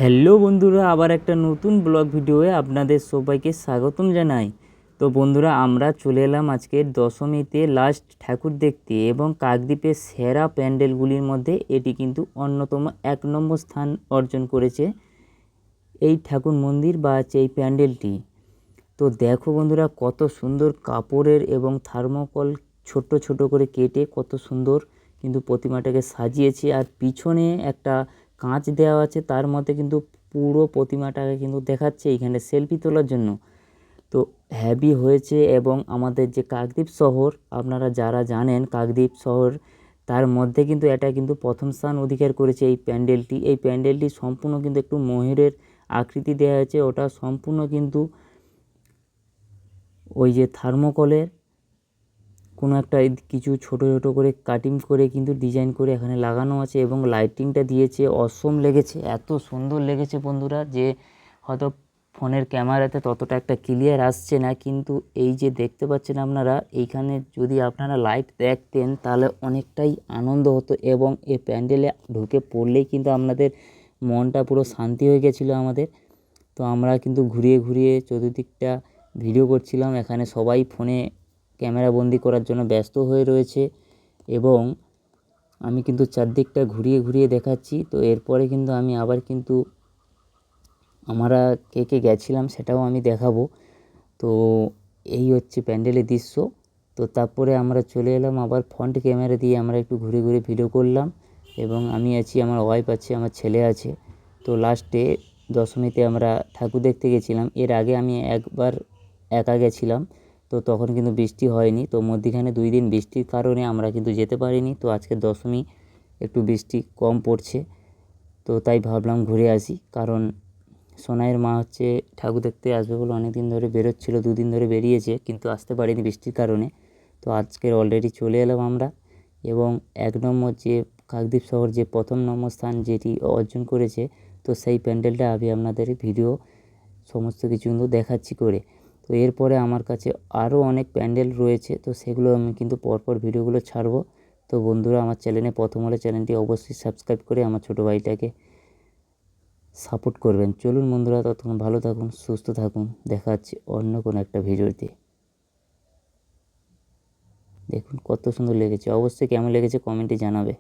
Hello বন্ধুরা, আবার একটা নতুন ব্লগ ভিডিওয়ে আপনাদের সবাইকে স্বাগতম জানাই। তো বন্ধুরা, আমরা চলে এলাম আজকের দশমীতে লাস্ট ঠাকুর দেখতে এবং কাকদ্বীপের সেরা প্যান্ডেলগুলির মধ্যে এটি কিন্তু অন্যতম 1 নম্বর স্থান অর্জন করেছে এই ঠাকুর মন্দির বা এই প্যান্ডেলটি। তো দেখো বন্ধুরা, কত সুন্দর কাপড়ের এবং থার্মোকল ছোট ছোট করে কেটে কত সুন্দর কিন্তু প্রতিমাটাকে সাজিয়েছে। আর পিছনে একটা কাঁচ দেওয়া আছে, তার মধ্যে কিন্তু পুরো প্রতিমাটাকে কিন্তু দেখাচ্ছে এইখানে সেলফি তোলার জন্য। তো হ্যাভি হয়েছে। এবং আমাদের যে কাকদ্বীপ শহর, আপনারা যারা জানেন কাকদ্বীপ শহর, তার মধ্যে কিন্তু এটা কিন্তু প্রথম স্থান অধিকার করেছে এই প্যান্ডেলটি। এই প্যান্ডেলটি সম্পূর্ণ কিন্তু একটু ময়ূরের আকৃতি দেওয়া হয়েছে, ওটা সম্পূর্ণ কিন্তু ওই যে থার্মোকলের কোনো একটা কিছু ছোট ছোট করে কাটিং করে কিন্তু ডিজাইন করে এখানে লাগানো আছে। এবং লাইটিংটা দিয়েছে, অসম লেগেছে, এত সুন্দর লেগেছে বন্ধুরা যে হয়তো ফোনের ক্যামেরাতে ততটা একটা ক্লিয়ার আসছে না, কিন্তু এই যে দেখতে পাচ্ছেন আপনারা, এইখানে যদি আপনারা লাইট দেখতেন তাহলে অনেকটাই আনন্দ হতো। এবং এই প্যান্ডেলে ঢুকে পড়লেই কিন্তু আপনাদের মনটা পুরো শান্তি হয়ে গেছিলো আমাদের। তো আমরা কিন্তু ঘুরিয়ে ঘুরিয়ে চতুর্দিকটা ভিডিও করছিলাম, এখানে সবাই ফোনে ক্যামেরা বন্দি করার জন্য ব্যস্ত হয়ে রয়েছে। এবং আমি কিন্তু চারদিকটা ঘুরিয়ে ঘুরিয়ে দেখাচ্ছি। তো এরপরে কিন্তু আমি আবার কিন্তু আমরা কে কে গেছিলাম সেটাও আমি দেখাবো। তো এই হচ্ছে প্যান্ডেলের দৃশ্য। তো তারপরে আমরা চলে এলাম আবার ফ্রন্ট ক্যামেরা দিয়ে আমরা একটু ঘুরে ঘুরে ভিডিও করলাম। এবং আমি আছি, আমার ওয়াইফ আছে, আমার ছেলে আছে। তো লাস্টে দশমীতে আমরা ঠাকুর দেখতে গেছিলাম। এর আগে আমি একবার একা গেছিলাম, তো তখন কিন্তু বৃষ্টি হয়নি। তো মধ্যিখানে 2 দিন বৃষ্টির কারণে আমরা কিন্তু যেতে পারিনি। তো আজকে দশমী, একটু বৃষ্টি কম পড়ছে, তো তাই ভাবলাম ঘুরে আসি। কারণ সোনাইয়ের মা হচ্ছে ঠাকুর দেখতে আসবে বলে অনেক দিন ধরে বেরোচ্ছিলো, 2 দিন ধরে বেরিয়েছে, কিন্তু আসতে পারিনি বৃষ্টির কারণে। তো আজকের অলরেডি চলে এলাম আমরা। এবং 1 নম্বর যে কাকদ্বীপ শহর যে প্রথম নম্বর স্থান যেটি অর্জন করেছে, তো সেই প্যান্ডেলটা আমি আপনাদের ভিডিও সমস্ত কিছু কিন্তু দেখাচ্ছি করে। তো এরপরে আমার কাছে আরও অনেক প্যান্ডেল রয়েছে, তো সেগুলো আমি কিন্তু পরপর ভিডিওগুলো ছাড়বো। তো বন্ধুরা, আমার চ্যানেলে প্রথম হলে চ্যানেলটি অবশ্যই সাবস্ক্রাইব করে আমার ছোটো ভাইটাকে সাপোর্ট করবেন। চলুন বন্ধুরা, ততক্ষণ ভালো থাকুন, সুস্থ থাকুন, দেখা হচ্ছে অন্য কোনো একটা ভিডিওতে। দেখুন কত সুন্দর লেগেছে, অবশ্যই কেমন লেগেছে কমেন্টে জানাবে।